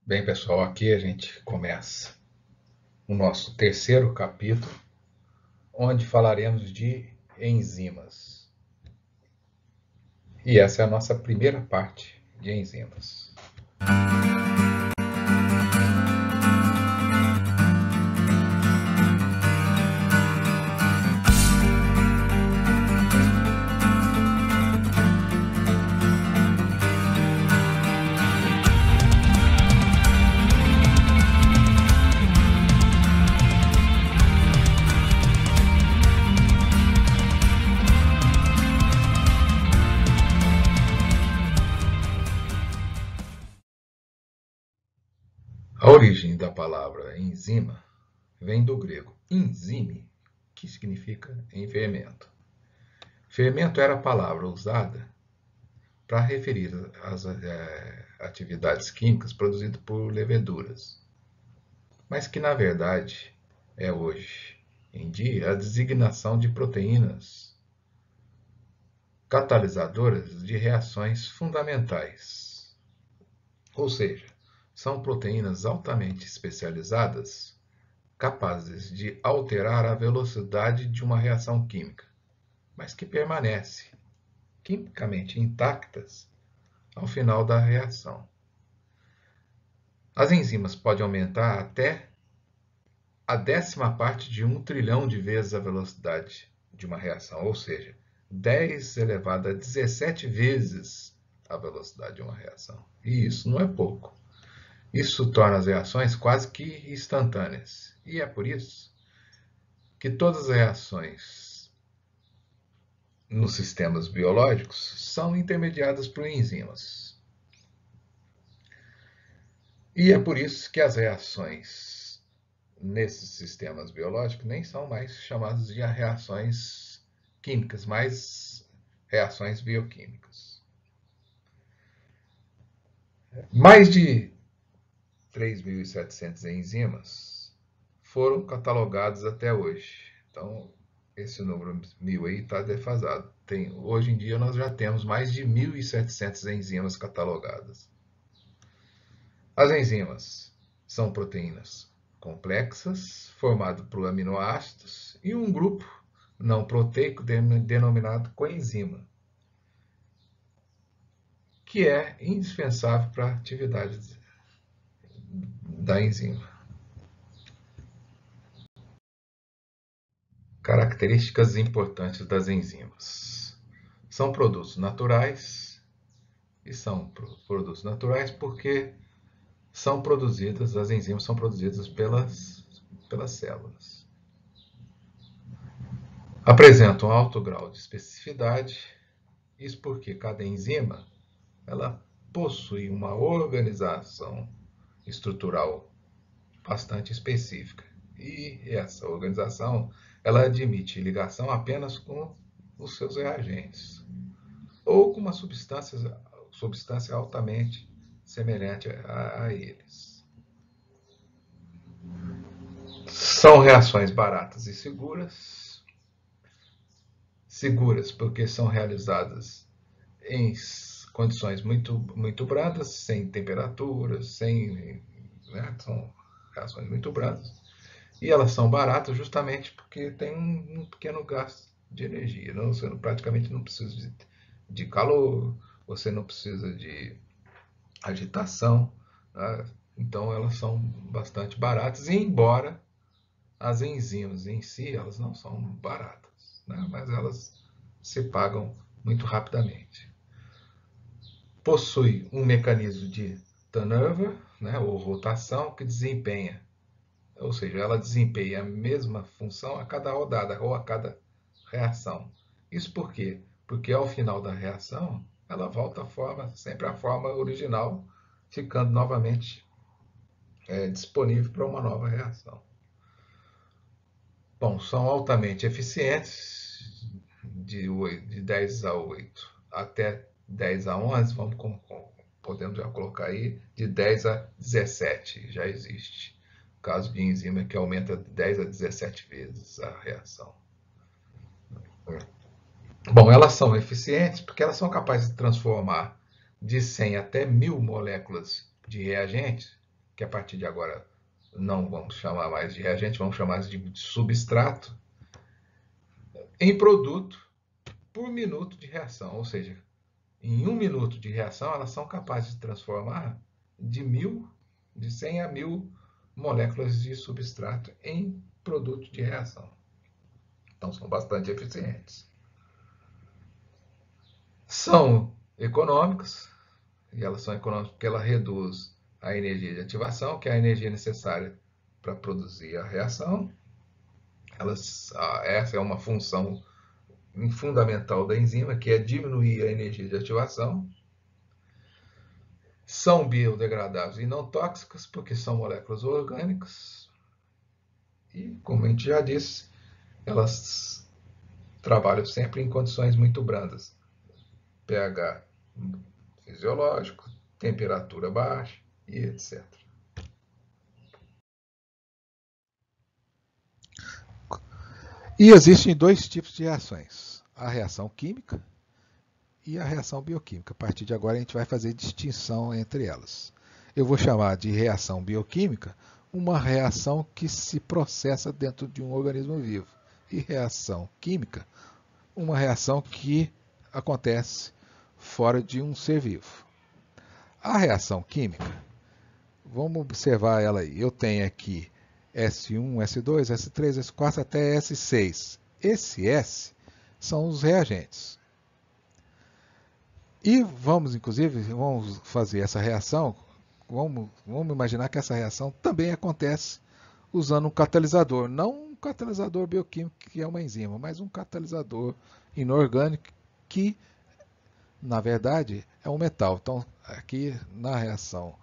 Bem, pessoal, aqui a gente começa o nosso terceiro capítulo, onde falaremos de enzimas. E essa é a nossa primeira parte de enzimas. A origem da palavra enzima vem do grego enzyme, que significa em fermento. Fermento era a palavra usada para referir às atividades químicas produzidas por leveduras, mas que na verdade é hoje em dia a designação de proteínas catalisadoras de reações fundamentais, ou seja, são proteínas altamente especializadas capazes de alterar a velocidade de uma reação química, mas que permanecem quimicamente intactas ao final da reação. As enzimas podem aumentar até a 10ª parte de 1 trilhão de vezes a velocidade de uma reação, ou seja, 10 elevado a 17 vezes a velocidade de uma reação. E isso não é pouco. Isso torna as reações quase que instantâneas. E é por isso que todas as reações nos sistemas biológicos são intermediadas por enzimas. E é por isso que as reações nesses sistemas biológicos nem são mais chamadas de reações químicas, mas reações bioquímicas. Mais de 3.700 enzimas foram catalogadas até hoje. Então, esse número 1000 aí está defasado. Hoje em dia nós já temos mais de 1.700 enzimas catalogadas. As enzimas são proteínas complexas, formado por aminoácidos e um grupo não proteico denominado coenzima, que é indispensável para a atividade da enzima. Características importantes das enzimas. São produtos naturais, e são produtos naturais porque as enzimas são produzidas pelas células. Apresentam alto grau de especificidade, isso porque cada enzima ela possui uma organização estrutural bastante específica. E essa organização ela admite ligação apenas com os seus reagentes ou com uma substância altamente semelhante a eles. São reações baratas e seguras. Seguras porque são realizadas em condições muito brandas, sem temperaturas, são reações muito brandas. E elas são baratas justamente porque tem um pequeno gasto de energia. Você praticamente não precisa de calor, você não precisa de agitação. Né? Então elas são bastante baratas, e embora as enzimas em si elas não são baratas, né? Mas elas se pagam muito rapidamente. Possui um mecanismo de turnover, né, ou rotação, que desempenha, ou seja, ela desempenha a mesma função a cada rodada ou a cada reação. Isso por quê? Porque ao final da reação, ela volta sempre à forma original, ficando novamente disponível para uma nova reação. Bom, são altamente eficientes, de 10 a 8 até 10 a 11, podemos já colocar aí, de 10 a 17 já existe. O caso de enzima que aumenta de 10 a 17 vezes a reação. Bom, elas são eficientes porque elas são capazes de transformar de 100 até 1000 moléculas de reagentes que a partir de agora não vamos chamar mais de reagente, vamos chamar de substrato, em produto por minuto de reação. Ou seja, em 1 minuto de reação, elas são capazes de transformar de 100 a 1000 moléculas de substrato em produto de reação. Então, são bastante eficientes. São econômicas, e elas são econômicas porque ela reduz a energia de ativação, que é a energia necessária para produzir a reação. Essa é uma função fundamental da enzima, que é diminuir a energia de ativação. São biodegradáveis e não tóxicas, porque são moléculas orgânicas. E, como a gente já disse, elas trabalham sempre em condições muito brandas. pH fisiológico, temperatura baixa e etc. E existem dois tipos de reações: a reação química e a reação bioquímica. A partir de agora a gente vai fazer distinção entre elas. Eu vou chamar de reação bioquímica uma reação que se processa dentro de um organismo vivo. E reação química, uma reação que acontece fora de um ser vivo. A reação química, vamos observar ela aí. Eu tenho aqui S1, S2, S3, S4 até S6. Esse S são os reagentes. E vamos fazer essa reação, vamos imaginar que essa reação também acontece usando um catalisador. Não um catalisador bioquímico, que é uma enzima, mas um catalisador inorgânico que, na verdade, é um metal. Então, aqui na reação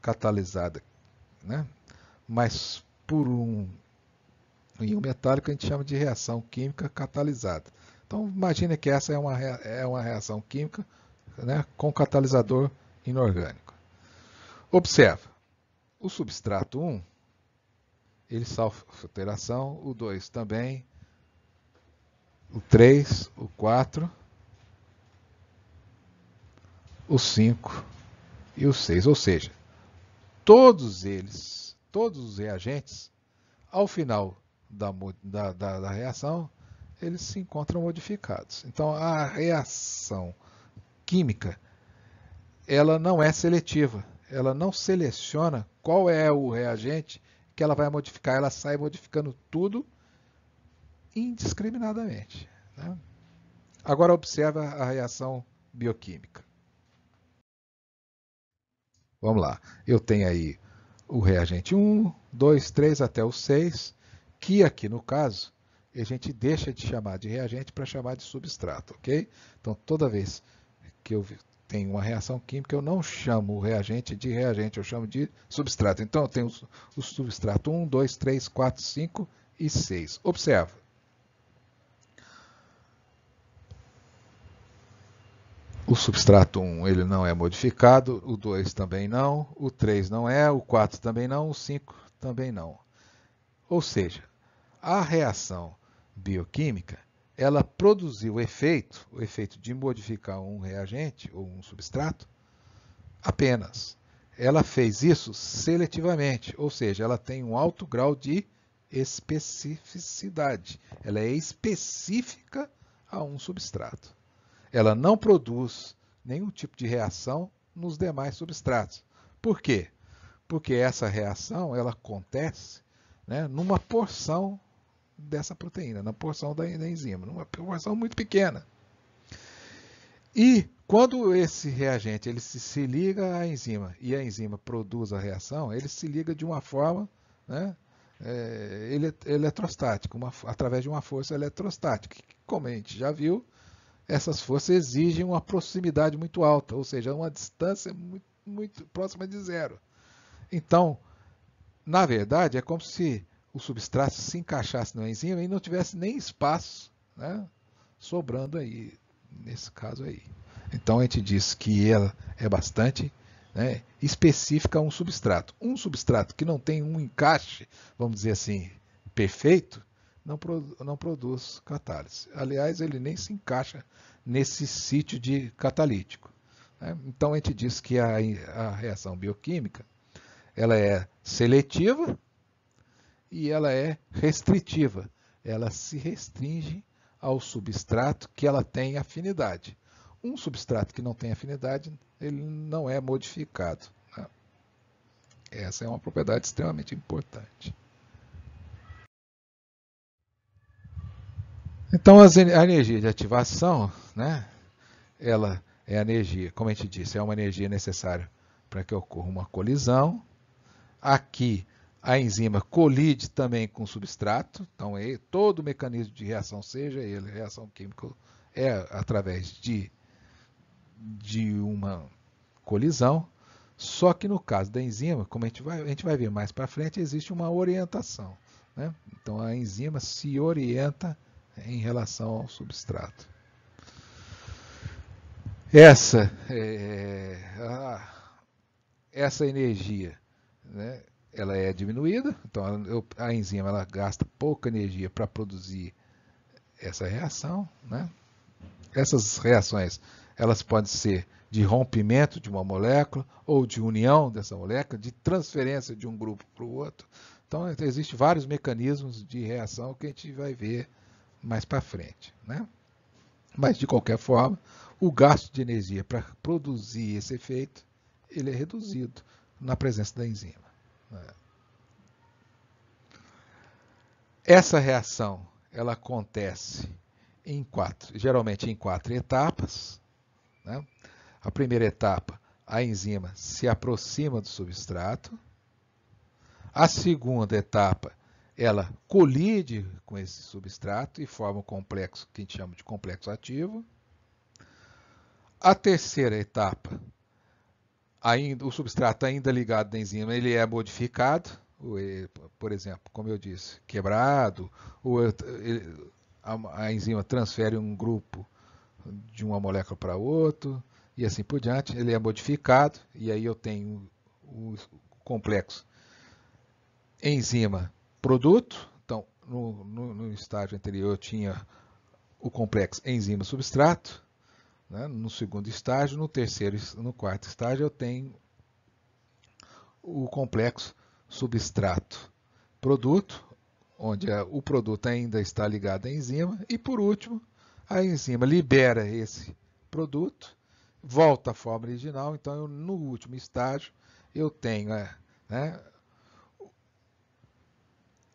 catalisada, né, mas por um íon metálico, a gente chama de reação química catalisada. Então, imagine que essa é uma reação química, né, com catalisador inorgânico. Observa, o substrato 1, ele sofre alteração, o 2 também, o 3, o 4, o 5 e o 6. Ou seja, todos os reagentes, ao final da reação, eles se encontram modificados. Então, a reação química, ela não é seletiva. Ela não seleciona qual é o reagente que ela vai modificar. Ela sai modificando tudo indiscriminadamente, né? Agora observa a reação bioquímica. Vamos lá. Eu tenho aí o reagente 1, 2, 3 até o 6, que aqui no caso a gente deixa de chamar de reagente para chamar de substrato, ok? Então toda vez que eu tenho uma reação química, eu não chamo o reagente de reagente, eu chamo de substrato. Então eu tenho o substrato 1, 2, 3, 4, 5 e 6. Observa. O substrato 1 ele não é modificado, o 2 também não, o 3 não é, o 4 também não, o 5 também não. Ou seja, a reação bioquímica, ela produziu o efeito de modificar um reagente ou um substrato apenas. Ela fez isso seletivamente, ou seja, ela tem um alto grau de especificidade. Ela é específica a um substrato. Ela não produz nenhum tipo de reação nos demais substratos. Por quê? Porque essa reação ela acontece, né, numa porção dessa proteína, na porção da enzima, numa porção muito pequena. E quando esse reagente ele se liga à enzima e a enzima produz a reação, ele se liga de uma forma, né, eletrostática, através de uma força eletrostática. Como a gente já viu, essas forças exigem uma proximidade muito alta, ou seja, uma distância muito próxima de zero. Então, na verdade, é como se o substrato se encaixasse na enzima e não tivesse nem espaço, né, sobrando aí, nesse caso aí. Então, a gente diz que ela é bastante, né, específica a um substrato. Um substrato que não tem um encaixe, vamos dizer assim, perfeito, não produz catálise. Aliás, ele nem se encaixa nesse sítio de catalítico, né? Então, a gente diz que a reação bioquímica ela é seletiva e ela é restritiva. Ela se restringe ao substrato que ela tem afinidade. Um substrato que não tem afinidade, ele não é modificado, né? Essa é uma propriedade extremamente importante. Então, a energia de ativação, né, ela é a energia, como a gente disse, é uma energia necessária para que ocorra uma colisão. Aqui, a enzima colide também com o substrato, então todo o mecanismo de reação, seja ele reação química, é através de uma colisão. Só que no caso da enzima, como a gente vai ver mais para frente, existe uma orientação, né? Então a enzima se orienta em relação ao substrato. Essa energia, né, ela é diminuída, então a enzima ela gasta pouca energia para produzir essa reação, né? Essas reações elas podem ser de rompimento de uma molécula ou de união dessa molécula, de transferência de um grupo para o outro. Então, existem vários mecanismos de reação que a gente vai ver mais para frente, né? Mas, de qualquer forma, o gasto de energia para produzir esse efeito ele é reduzido na presença da enzima, né? Essa reação ela acontece geralmente em quatro etapas, né? A primeira etapa, a enzima se aproxima do substrato. A segunda etapa, ela colide com esse substrato e forma um complexo que a gente chama de complexo ativo. A terceira etapa, o substrato ainda ligado à enzima, ele é modificado, por exemplo, como eu disse, quebrado, a enzima transfere um grupo de uma molécula para outro, e assim por diante, ele é modificado, e aí eu tenho o complexo enzima produto. Então, no estágio anterior eu tinha o complexo enzima substrato, né? No segundo estágio, no quarto estágio eu tenho o complexo substrato produto, onde o produto ainda está ligado à enzima, e por último, a enzima libera esse produto, volta à forma original. Então, no último estágio, eu tenho, né,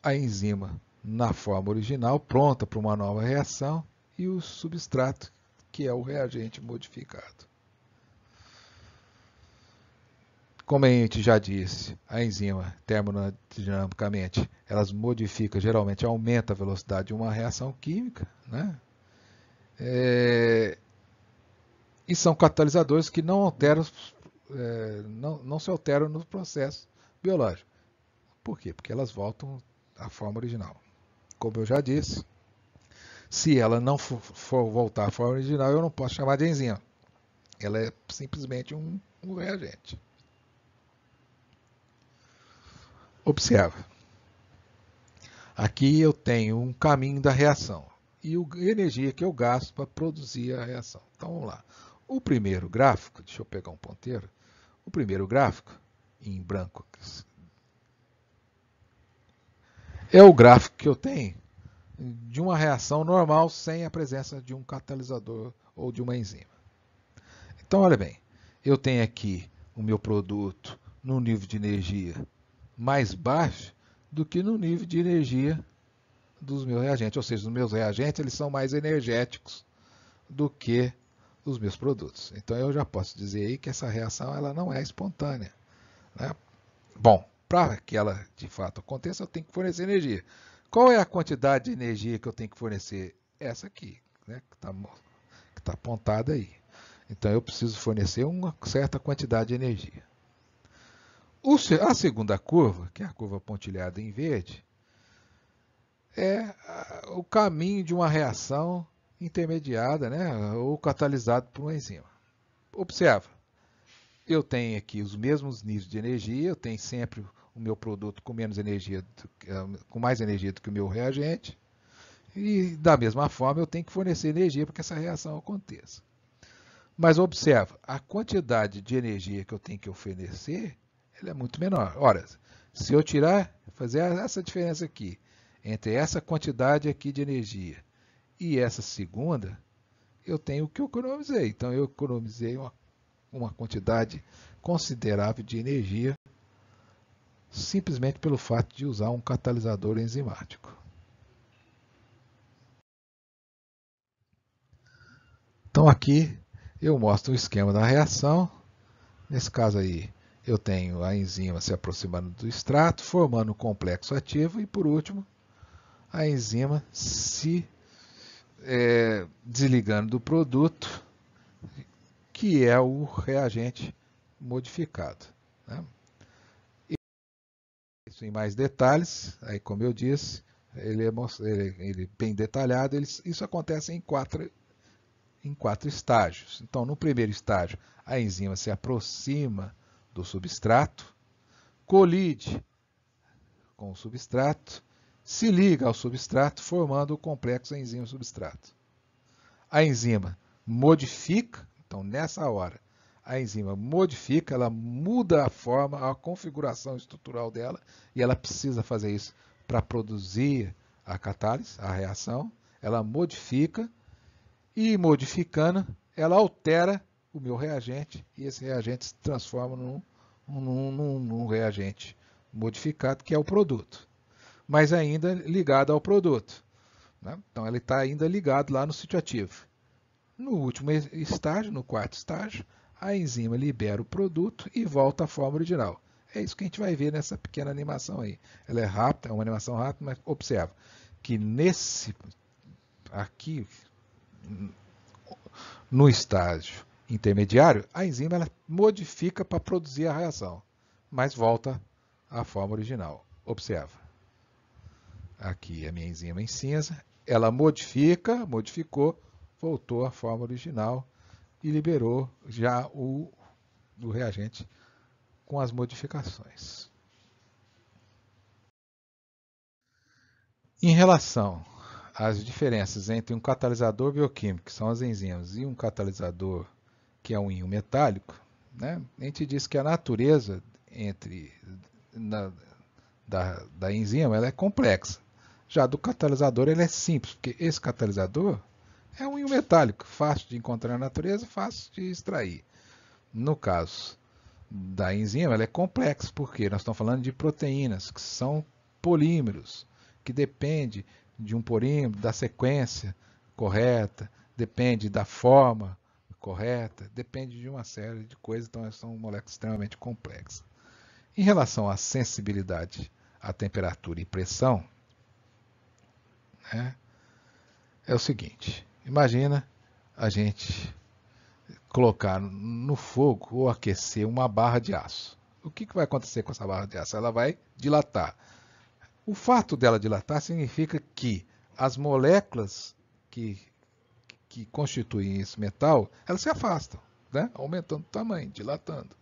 a enzima na forma original, pronta para uma nova reação, e o substrato, que é o reagente modificado. Como a gente já disse, a enzima, termodinamicamente, elas modificam, geralmente aumenta a velocidade de uma reação química, né? E são catalisadores que não se alteram no processo biológico. Por quê? Porque elas voltam à forma original. Como eu já disse, se ela não for voltar à forma original, eu não posso chamar de enzima. Ela é simplesmente um reagente. Observa. Aqui eu tenho um caminho da reação e a energia que eu gasto para produzir a reação. Então vamos lá. O primeiro gráfico, deixa eu pegar um ponteiro. O primeiro gráfico, em branco, é o gráfico que eu tenho de uma reação normal sem a presença de um catalisador ou de uma enzima. Então, olha bem, eu tenho aqui o meu produto no nível de energia mais baixo do que no nível de energia dos meus reagentes. Ou seja, os meus reagentes eles são mais energéticos do que os meus produtos. Então, eu já posso dizer aí que essa reação ela não é espontânea, né? Bom, para que ela de fato aconteça, eu tenho que fornecer energia. Qual é a quantidade de energia que eu tenho que fornecer? Essa aqui, né, que está apontada aí. Então, eu preciso fornecer uma certa quantidade de energia. A segunda curva, que é a curva pontilhada em verde, é o caminho de uma reação intermediada, né, ou catalisado por uma enzima. Observa, eu tenho aqui os mesmos níveis de energia, eu tenho sempre o meu produto com menos energia, com mais energia do que o meu reagente, e da mesma forma eu tenho que fornecer energia para que essa reação aconteça. Mas observa, a quantidade de energia que eu tenho que oferecer ele é muito menor. Ora, se eu fazer essa diferença aqui, entre essa quantidade aqui de energia e essa segunda, eu tenho o que eu economizei. Então, eu economizei uma quantidade considerável de energia simplesmente pelo fato de usar um catalisador enzimático. Então, aqui eu mostro o esquema da reação. Nesse caso aí, eu tenho a enzima se aproximando do extrato, formando um complexo ativo e, por último, a enzima se desligando do produto, que é o reagente modificado. Né? Isso em mais detalhes, aí como eu disse, ele é bem detalhado, isso acontece em quatro estágios. Então, no primeiro estágio, a enzima se aproxima do substrato, colide com o substrato, se liga ao substrato, formando o complexo enzima-substrato. A enzima modifica, então nessa hora, a enzima modifica, ela muda a forma, a configuração estrutural dela, e ela precisa fazer isso para produzir a catálise, a reação. Ela modifica, e modificando, ela altera o meu reagente, e esse reagente se transforma num reagente modificado, que é o produto, mas ainda ligado ao produto. Né? Então, ele está ainda ligado lá no sítio ativo. No último estágio, no quarto estágio, a enzima libera o produto e volta à forma original. É isso que a gente vai ver nessa pequena animação aí. Ela é rápida, é uma animação rápida, mas observa que aqui, no estágio intermediário, a enzima ela modifica para produzir a reação, mas volta à forma original. Observa. Aqui a minha enzima em cinza, ela modificou, voltou à forma original e liberou já o reagente com as modificações. Em relação às diferenças entre um catalisador bioquímico, que são as enzimas, e um catalisador que é um íon metálico, né? A gente diz que a natureza da enzima ela é complexa. Já do catalisador ele é simples, porque esse catalisador é um íon metálico, fácil de encontrar na natureza, fácil de extrair. No caso da enzima, ela é complexa, porque nós estamos falando de proteínas, que são polímeros, que depende de um polímero, da sequência correta, depende da forma correta, depende de uma série de coisas, então elas são moléculas extremamente complexas. Em relação à sensibilidade à temperatura e pressão, né, é o seguinte, imagina a gente colocar no fogo ou aquecer uma barra de aço. O que vai acontecer com essa barra de aço? Ela vai dilatar. O fato dela dilatar significa que as moléculas que constituem esse metal, elas se afastam, né? Aumentando o tamanho, dilatando.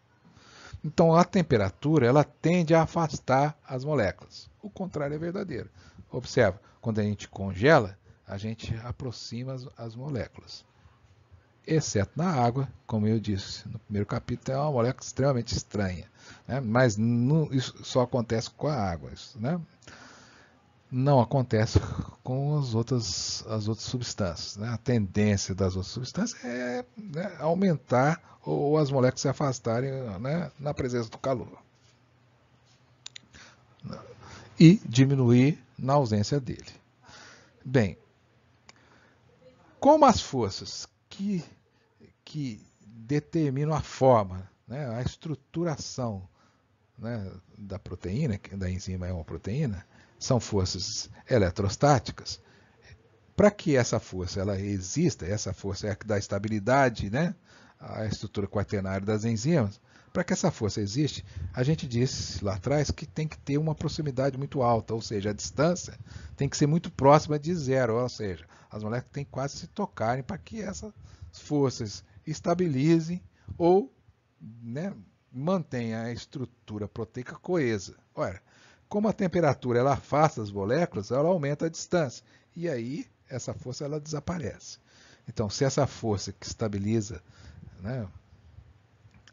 Então, a temperatura ela tende a afastar as moléculas. O contrário é verdadeiro. Observa, quando a gente congela, a gente aproxima as moléculas. Exceto na água, como eu disse no primeiro capítulo, é uma molécula extremamente estranha. Né? Mas isso só acontece com a água. Isso, né? Não acontece com as outras substâncias. Né? A tendência das outras substâncias é, né, aumentar ou as moléculas se afastarem, né, na presença do calor. E diminuir na ausência dele. Bem, como as forças que determinam a forma, né, a estruturação, né, da proteína, que da enzima é uma proteína, são forças eletrostáticas. Para que essa força ela exista, essa força é a que dá estabilidade, né, à estrutura quaternária das enzimas. Para que essa força existe, a gente disse lá atrás que tem que ter uma proximidade muito alta, ou seja, a distância tem que ser muito próxima de zero, ou seja, as moléculas têm que quase se tocarem para que essas forças estabilizem ou, né, mantenham a estrutura proteica coesa. Ora, como a temperatura ela afasta as moléculas, ela aumenta a distância, e aí essa força ela desaparece. Então, se essa força que estabiliza, né,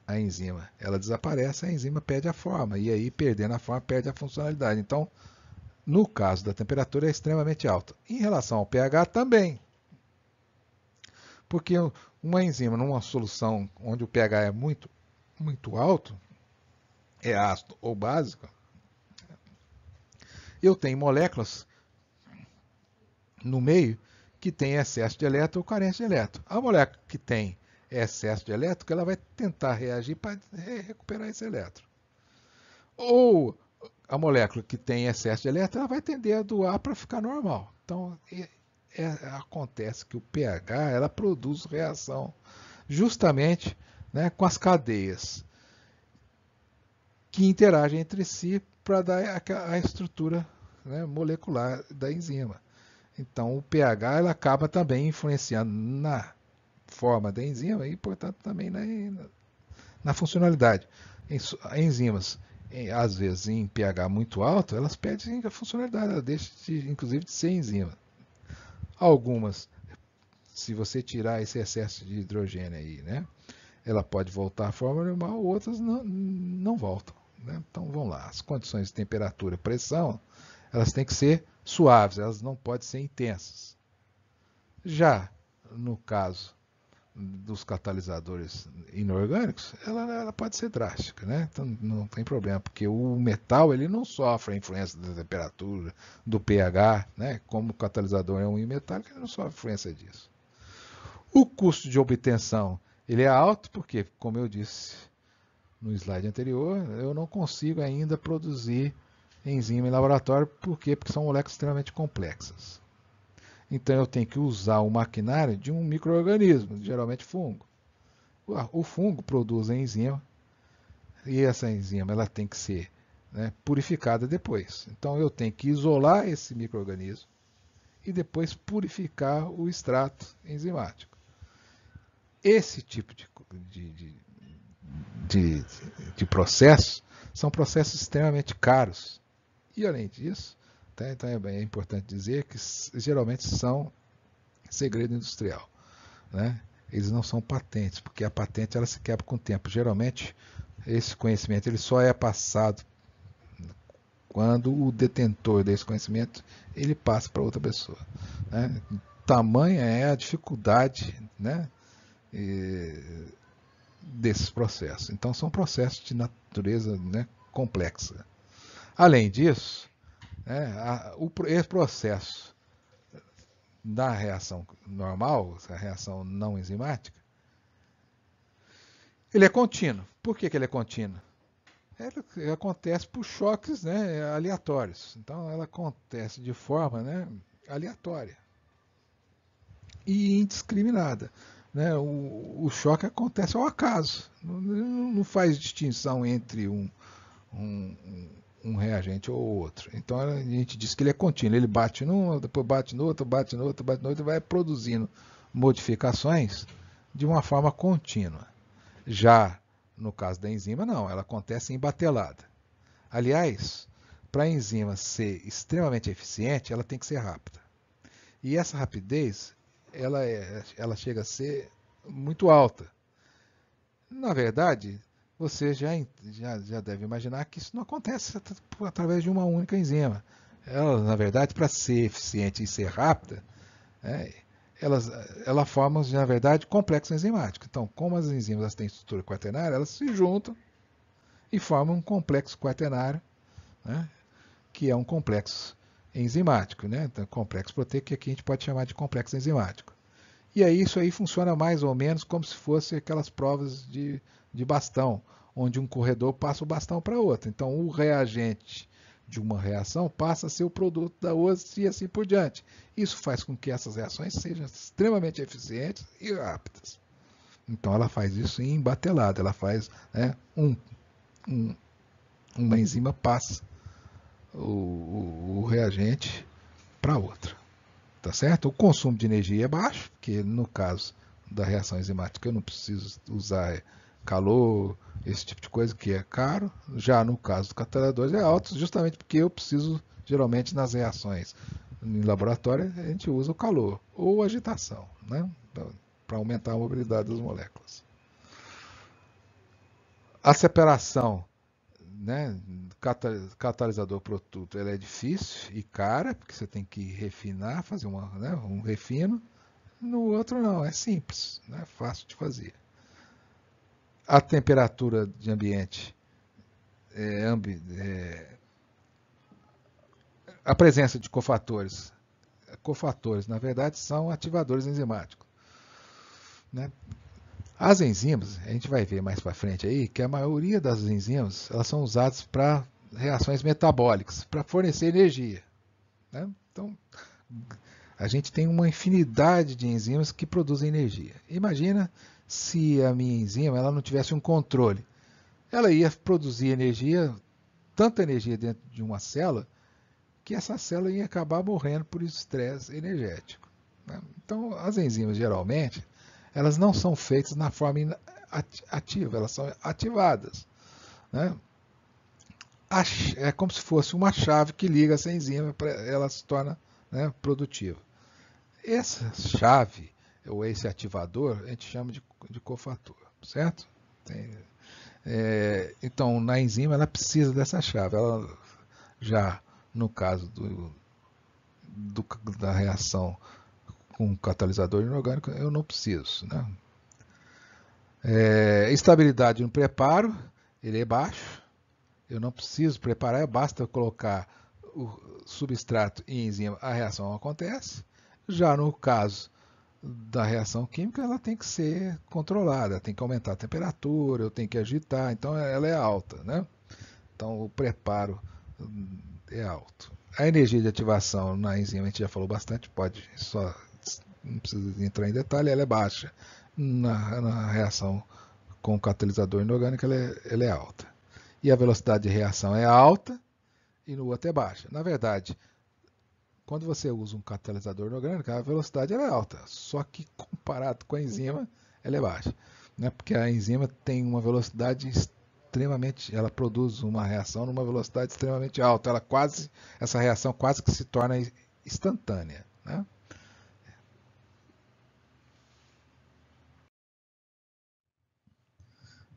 a enzima, ela desaparece, a enzima perde a forma, e aí perdendo a forma, perde a funcionalidade. Então, no caso da temperatura, é extremamente alta. Em relação ao pH, também. Porque uma enzima numa solução onde o pH é muito, muito alto, é ácido ou básico, eu tenho moléculas no meio que tem excesso de elétron ou carência de elétron. A molécula que tem excesso de elétron, ela vai tentar reagir para recuperar esse elétron. Ou a molécula que tem excesso de elétron, ela vai tender a doar para ficar normal. Então, acontece que o pH ela produz reação justamente, né, com as cadeias que interagem entre si para dar a estrutura, né, molecular da enzima. Então, o pH ela acaba também influenciando na forma da enzima e, portanto, também na funcionalidade. Enzimas, às vezes, em pH muito alto, elas perdem a funcionalidade, elas deixam, inclusive, de ser enzima. Algumas, se você tirar esse excesso de hidrogênio aí, né, ela pode voltar à forma normal, outras não voltam. Né? Então, vamos lá. As condições de temperatura e pressão, elas têm que ser suaves, elas não podem ser intensas. Já no caso dos catalisadores inorgânicos, ela pode ser drástica, né? Então não tem problema, porque o metal ele não sofre a influência da temperatura, do pH, né? Como o catalisador é um íon metálico, ele não sofre a influência disso. O custo de obtenção ele é alto, porque, como eu disse no slide anterior, eu não consigo ainda produzir enzima em laboratório, por quê? Porque são moléculas extremamente complexas. Então eu tenho que usar o maquinário de um micro-organismo, geralmente fungo. O fungo produz a enzima e essa enzima ela tem que ser, né, purificada depois. Então eu tenho que isolar esse micro-organismo e depois purificar o extrato enzimático. Esse tipo de processo são processos extremamente caros. E além disso, tá, então é importante dizer que geralmente são segredo industrial. Né? Eles não são patentes, porque a patente ela se quebra com o tempo. Geralmente, esse conhecimento ele só é passado quando o detentor desse conhecimento ele passa para outra pessoa. Né? Tamanha é a dificuldade, né, desses processos. Então, são processos de natureza, né, complexa. Além disso, né, esse processo da reação normal, a reação não enzimática, ele é contínuo. Por que ele é contínuo? Ele acontece por choques, né, aleatórios. Então, ela acontece de forma, né, aleatória e indiscriminada. Né? O choque acontece ao acaso. Não faz distinção entre um reagente ou outro. Então a gente diz que ele é contínuo, ele bate num, depois bate no outro, bate no outro, bate no outro, e vai produzindo modificações de uma forma contínua. Já no caso da enzima, não, ela acontece em batelada. Aliás, para a enzima ser extremamente eficiente, ela tem que ser rápida. E essa rapidez, ela chega a ser muito alta. Na verdade, você já deve imaginar que isso não acontece através de uma única enzima. Ela, na verdade, para ser eficiente e ser rápida, ela forma, na verdade, complexo enzimático. Então, como as enzimas têm estrutura quaternária, elas se juntam e formam um complexo quaternário, né, que é um complexo enzimático, né? Então, complexo proteico, que aqui a gente pode chamar de complexo enzimático. E aí isso aí funciona mais ou menos como se fosse aquelas provas de bastão, onde um corredor passa o bastão para outro. Então, o reagente de uma reação passa a ser o produto da outra e assim por diante. Isso faz com que essas reações sejam extremamente eficientes e rápidas. Então, ela faz isso em batelada. Ela faz, né, uma enzima passa o reagente para outra. Tá certo? O consumo de energia é baixo, porque no caso da reação enzimática eu não preciso usar calor, esse tipo de coisa que é caro. Já no caso do catalisador é alto, justamente porque eu preciso, geralmente nas reações em laboratório, a gente usa o calor ou agitação, né? Para aumentar a mobilidade das moléculas. A separação, né, catalisador-produto, ela é difícil e cara, porque você tem que refinar, fazer um refino. No outro não, é simples, né, fácil de fazer. A temperatura de ambiente, a presença de cofatores. Cofatores, na verdade, são ativadores enzimáticos, né? As enzimas, a gente vai ver mais para frente aí, que a maioria das enzimas elas são usadas para reações metabólicas, para fornecer energia, né? Então, a gente tem uma infinidade de enzimas que produzem energia. Imagina se a minha enzima ela não tivesse um controle. Ela ia produzir energia, tanta energia dentro de uma célula, que essa célula ia acabar morrendo por estresse energético, né? Então, as enzimas, geralmente, elas não são feitas na forma ativa, elas são ativadas, né? É como se fosse uma chave que liga essa enzima, ela se torna, né, produtiva. Essa chave, ou esse ativador, a gente chama de cofator, certo? Então, na enzima, ela precisa dessa chave. Ela já, no caso da reação com catalisador inorgânico, eu não preciso, né? Estabilidade no preparo, ele é baixo. Eu não preciso preparar, basta colocar o substrato e enzima, a reação acontece. Já no caso da reação química, ela tem que ser controlada, tem que aumentar a temperatura, eu tenho que agitar, então ela é alta, né? Então o preparo é alto. A energia de ativação na enzima, a gente já falou bastante, não precisa entrar em detalhe, ela é baixa. Na reação com o catalisador inorgânico, ela é alta. E a velocidade de reação é alta e no outro é baixa. Na verdade, quando você usa um catalisador inorgânico, a velocidade é alta, só que comparado com a enzima, ela é baixa, né? Porque a enzima tem uma velocidade extremamente, ela produz uma reação numa velocidade extremamente alta, essa reação quase que se torna instantânea, né?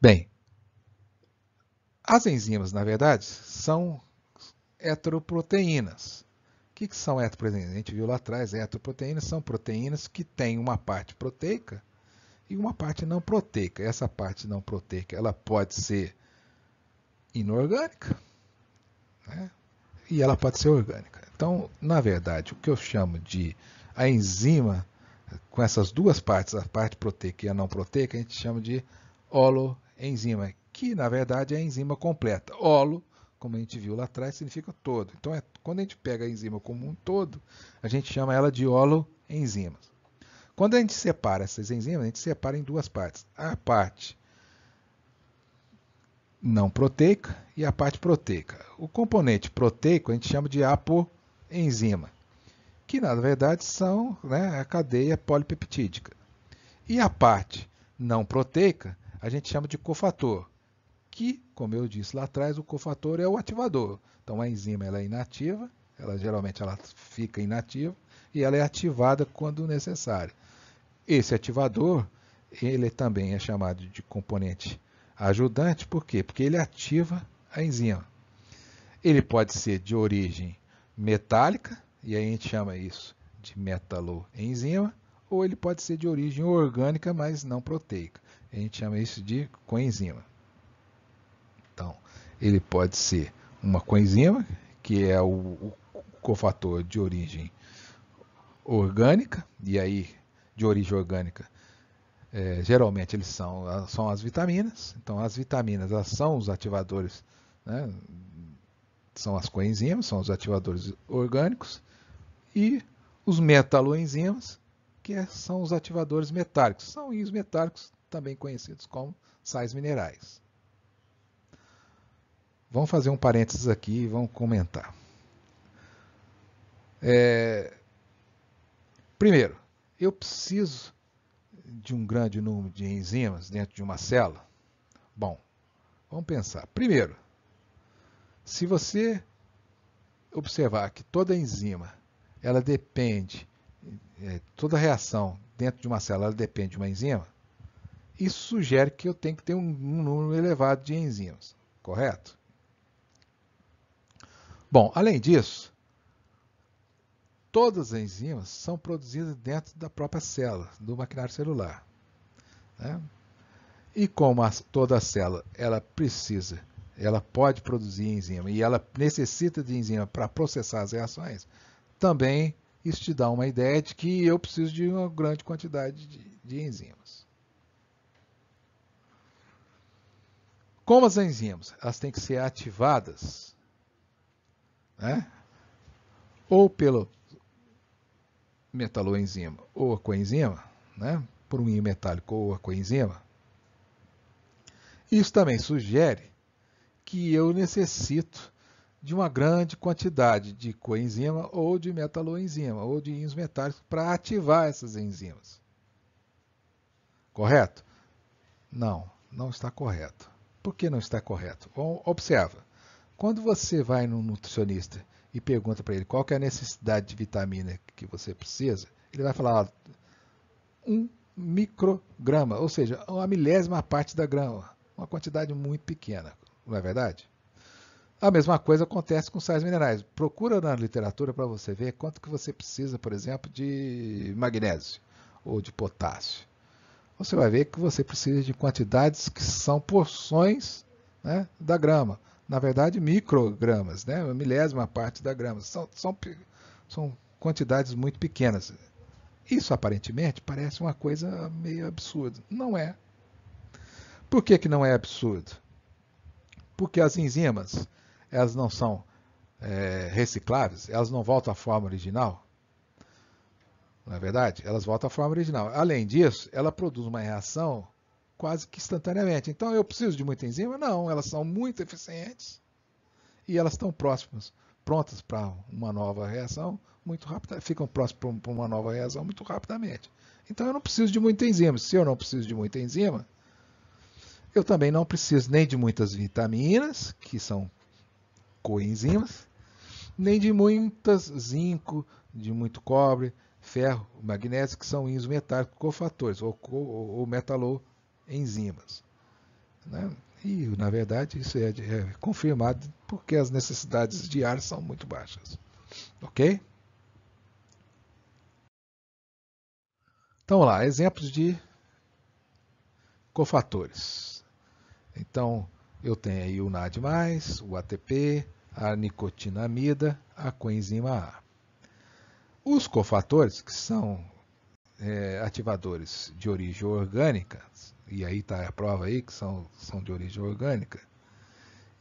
Bem, as enzimas, na verdade, são heteroproteínas. O que são heteroproteínas? A gente viu lá atrás, heteroproteínas são proteínas que têm uma parte proteica e uma parte não proteica. Essa parte não proteica ela pode ser inorgânica, né? E ela pode ser orgânica. Então, na verdade, o que eu chamo de a enzima, com essas duas partes, a parte proteica e a não proteica, a gente chama de holoenzima, que na verdade é a enzima completa. Holo, como a gente viu lá atrás, significa todo. Então, quando a gente pega a enzima como um todo, a gente chama ela de holoenzimas. Quando a gente separa essas enzimas, a gente separa em duas partes. A parte não proteica e a parte proteica. O componente proteico a gente chama de apoenzima, que na verdade são, né, a cadeia polipeptídica. E a parte não proteica a gente chama de cofator, que, como eu disse lá atrás, o cofator é o ativador. Então a enzima ela é inativa, geralmente ela fica inativa e ela é ativada quando necessário. Esse ativador, ele também é chamado de componente ajudante, por quê? Porque ele ativa a enzima. Ele pode ser de origem metálica, e aí a gente chama isso de metaloenzima, ou ele pode ser de origem orgânica, mas não proteica. A gente chama isso de coenzima. Então, ele pode ser uma coenzima, que é o cofator de origem orgânica, e aí de origem orgânica, geralmente eles são as vitaminas. Então, as vitaminas elas são os ativadores, né? São as coenzimas, são os ativadores orgânicos, e os metaloenzimas, que são os ativadores metálicos. São íons metálicos, também conhecidos como sais minerais. Vamos fazer um parênteses aqui e vamos comentar. Primeiro, eu preciso de um grande número de enzimas dentro de uma célula? Bom, vamos pensar. Primeiro, se você observar que toda enzima, ela depende, toda reação dentro de uma célula ela depende de uma enzima, Isso sugere que eu tenho que ter um número elevado de enzimas, correto? Bom, além disso, todas as enzimas são produzidas dentro da própria célula, do maquinário celular, né? E como toda célula ela pode produzir enzima e ela necessita de enzima para processar as reações, também isso te dá uma ideia de que eu preciso de uma grande quantidade de enzimas. Como as enzimas elas têm que ser ativadas, né? Ou pelo metaloenzima ou a coenzima, né? Por um íon metálico ou a coenzima, isso também sugere que eu necessito de uma grande quantidade de coenzima ou de metaloenzima ou de íons metálicos para ativar essas enzimas. Correto? Não, não está correto. Por que não está correto? Observa, quando você vai no nutricionista e pergunta para ele qual que é a necessidade de vitamina que você precisa, ele vai falar 1 micrograma, ou seja, uma milésima parte da grama, uma quantidade muito pequena, não é verdade? A mesma coisa acontece com sais minerais. Procura na literatura para você ver quanto que você precisa, por exemplo, de magnésio ou de potássio. Você vai ver que você precisa de quantidades que são porções, né, da grama. Na verdade, microgramas, né, uma milésima parte da grama. São quantidades muito pequenas. Isso, aparentemente, parece uma coisa meio absurda. Não é. Por que não é absurdo? Porque as enzimas, elas não são recicláveis, elas não voltam à forma original. Não é verdade? Elas voltam à forma original. Além disso, ela produz uma reação quase que instantaneamente. Então, eu preciso de muita enzima? Não, elas são muito eficientes e elas estão prontas para uma nova reação muito rápida, ficam próximas para uma nova reação muito rapidamente. Então, eu não preciso de muita enzima. Se eu não preciso de muita enzima, eu também não preciso nem de muitas vitaminas, que são coenzimas, nem de muitas zinco, de muito cobre, ferro, magnésio, que são íons metálicos cofatores, ou metaloenzimas, né? E, na verdade, isso é confirmado porque as necessidades de ar são muito baixas. Ok? Então, vamos lá, exemplos de cofatores. Então, eu tenho aí o NAD+, o ATP, a nicotinamida, a coenzima A. Os cofatores, que são ativadores de origem orgânica, e aí está a prova aí que são de origem orgânica,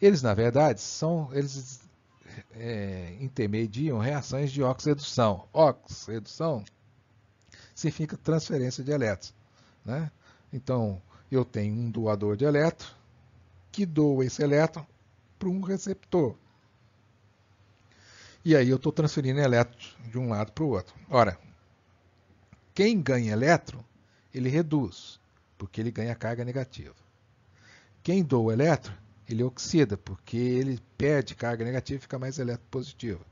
eles, na verdade, eles intermediam reações de oxo-redução. Oxo-redução significa transferência de elétrons, né? Então, eu tenho um doador de elétron que doa esse elétron para um receptor. E aí eu estou transferindo elétrons de um lado para o outro. Ora, quem ganha elétron, ele reduz, porque ele ganha carga negativa. Quem doa elétron, ele oxida, porque ele perde carga negativa e fica mais elétron positiva.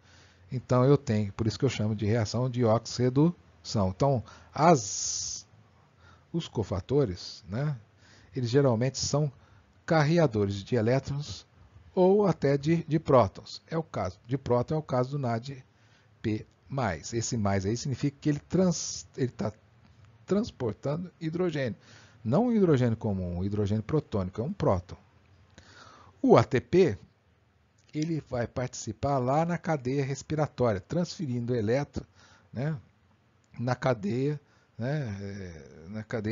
Então eu tenho, por isso que eu chamo de reação de oxo-redução. Então, os cofatores, né, eles geralmente são carreadores de elétrons ou até de prótons. É o caso de próton, é o caso do NADP+. Esse mais aí significa que ele está transportando hidrogênio. Não um hidrogênio comum, um hidrogênio protônico, é um próton. O ATP, ele vai participar lá na cadeia respiratória, transferindo elétron, né, na cadeia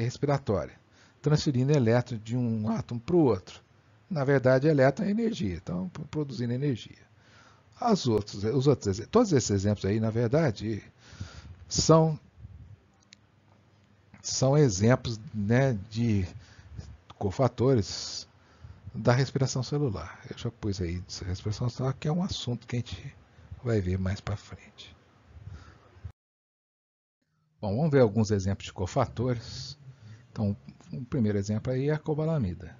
respiratória, transferindo elétron de um átomo para o outro. Na verdade, elétron é energia, então produzindo energia. Todos esses exemplos aí, na verdade, são exemplos, né, de cofatores da respiração celular. Eu já pus aí respiração celular, que é um assunto que a gente vai ver mais para frente. Bom, vamos ver alguns exemplos de cofatores. Então, o primeiro exemplo aí é a cobalamida.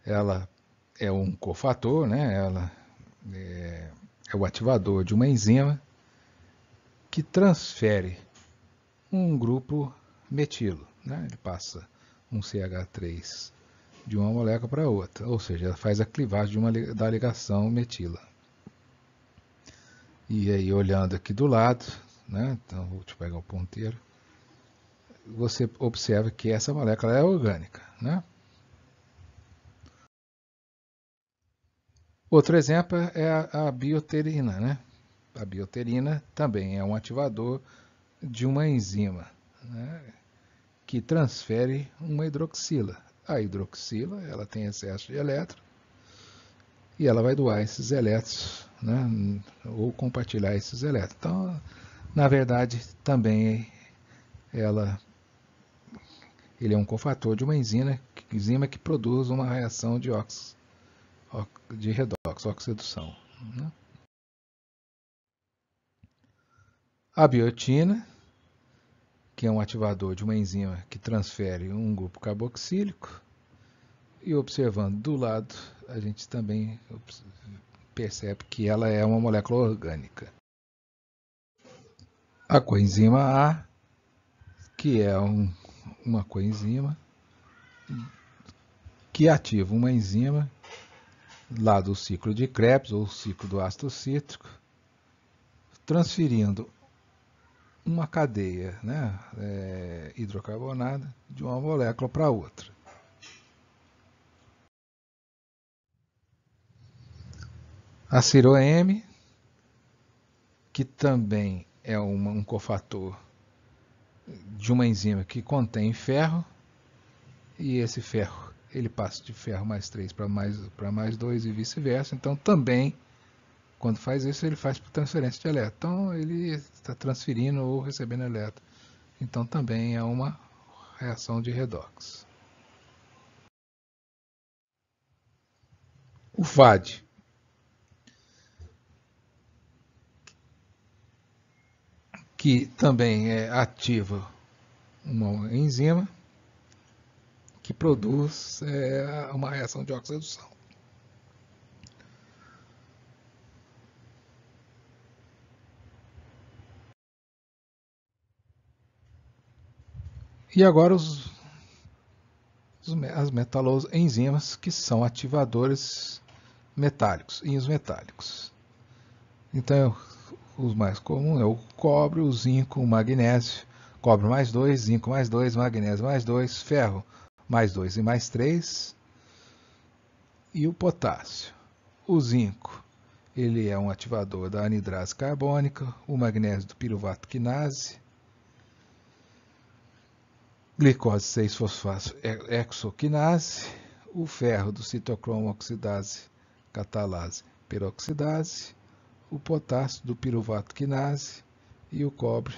Ela é um cofator, né? Ela é o ativador de uma enzima que transfere um grupo metilo, né? Ele passa um CH3 de uma molécula para outra, ou seja, ela faz a clivagem da ligação metila. E aí, olhando aqui do lado, né, então vou te pegar o ponteiro, você observa que essa molécula é orgânica, né? Outro exemplo é a bioterina, né? A bioterina também é um ativador de uma enzima, né, que transfere uma hidroxila. A hidroxila, ela tem excesso de elétron e ela vai doar esses elétrons, né, ou compartilhar esses elétrons. Então, na verdade, também ele é um cofator de uma enzima que produz uma reação de redox, oxidação, né? A biotina, que é um ativador de uma enzima que transfere um grupo carboxílico, e observando do lado, a gente também percebe que ela é uma molécula orgânica. A coenzima A, que é uma coenzima que ativa uma enzima lá do ciclo de Krebs, ou ciclo do ácido cítrico, transferindo uma cadeia, né, hidrocarbonada de uma molécula para outra. A ciroM, que também é um cofator de uma enzima que contém ferro, e esse ferro ele passa de ferro mais 3 para mais 2 e vice-versa. Então também, quando faz isso, ele faz por transferência de elétron. Então ele está transferindo ou recebendo elétron. Então também é uma reação de redox. O FAD, que também ativa uma enzima que produz uma reação de oxidação. E agora as metaloenzimas, que são ativadores metálicos, íons metálicos. Então, os mais comuns é o cobre, o zinco, o magnésio. Cobre mais 2, zinco mais 2, magnésio mais 2, ferro mais 2 e mais 3. E o potássio. O zinco, ele é um ativador da anidrase carbônica, o magnésio do piruvato quinase, glicose 6-fosfato hexoquinase, o ferro do citocromo oxidase catalase peroxidase, o potássio do piruvato quinase e o cobre,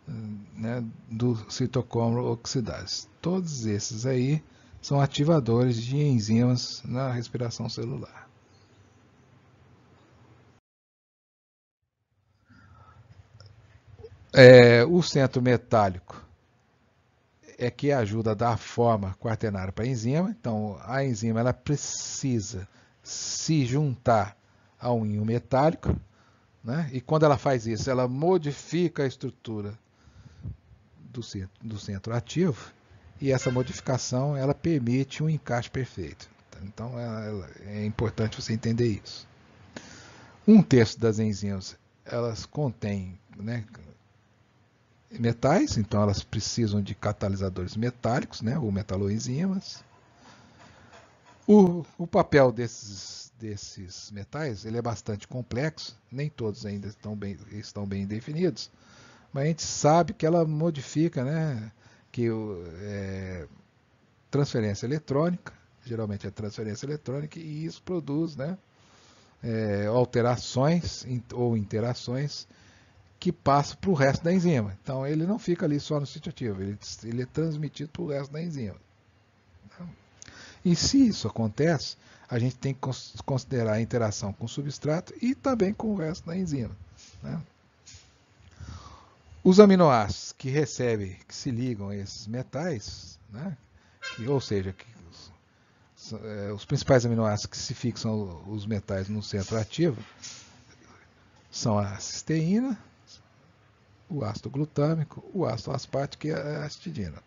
né, do citocromo oxidase. Todos esses aí são ativadores de enzimas na respiração celular. O centro metálico é que ajuda a dar forma quaternária para a enzima. Então, a enzima ela precisa se juntar a um íon metálico, né? E quando ela faz isso, ela modifica a estrutura do centro ativo, e essa modificação ela permite um encaixe perfeito. Então, é importante você entender isso. Um terço das enzimas elas contêm, né, metais, então elas precisam de catalisadores metálicos, né, ou metaloenzimas. O papel desses metais ele é bastante complexo, nem todos ainda estão bem definidos, mas a gente sabe que ela modifica, né, que transferência eletrônica, geralmente é transferência eletrônica, e isso produz, né, alterações ou interações que passa para o resto da enzima. Então ele não fica ali só no sítio ativo, ele é transmitido para o resto da enzima. E se isso acontece, a gente tem que considerar a interação com o substrato e também com o resto da enzima, né? Os aminoácidos que se ligam a esses metais, né, ou seja, os principais aminoácidos que se fixam os metais no centro ativo são a cisteína, o ácido glutâmico, o ácido aspartico e a astidina.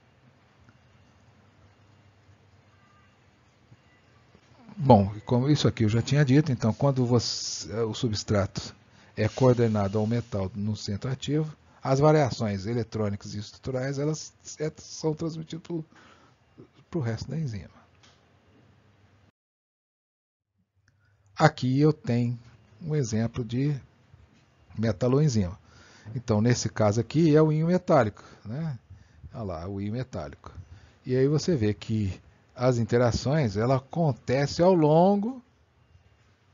Bom, como isso aqui eu já tinha dito, então quando o substrato é coordenado ao metal no centro ativo, as variações eletrônicas e estruturais elas são transmitidas para o resto da enzima. Aqui eu tenho um exemplo de metaloenzima. Então, nesse caso aqui é o íon metálico, né? Olha lá, o íon metálico. E aí você vê que as interações ela acontecem ao longo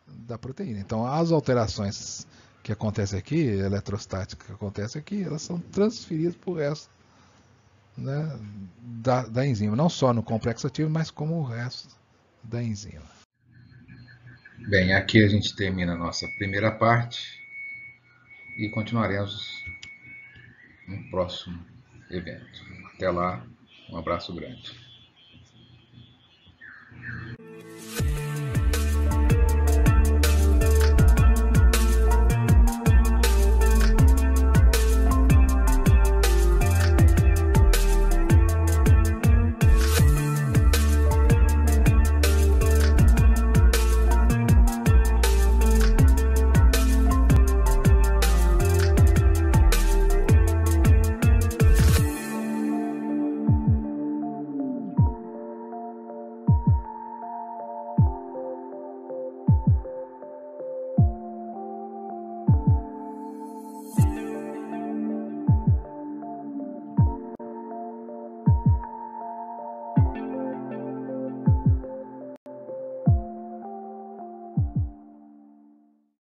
da proteína. Então, as alterações que acontecem aqui, eletrostáticas que acontecem aqui, elas são transferidas para o resto, né, da enzima. Não só no complexo ativo, mas como o resto da enzima. Bem, aqui a gente termina a nossa primeira parte e continuaremos no próximo evento. Até lá, um abraço grande.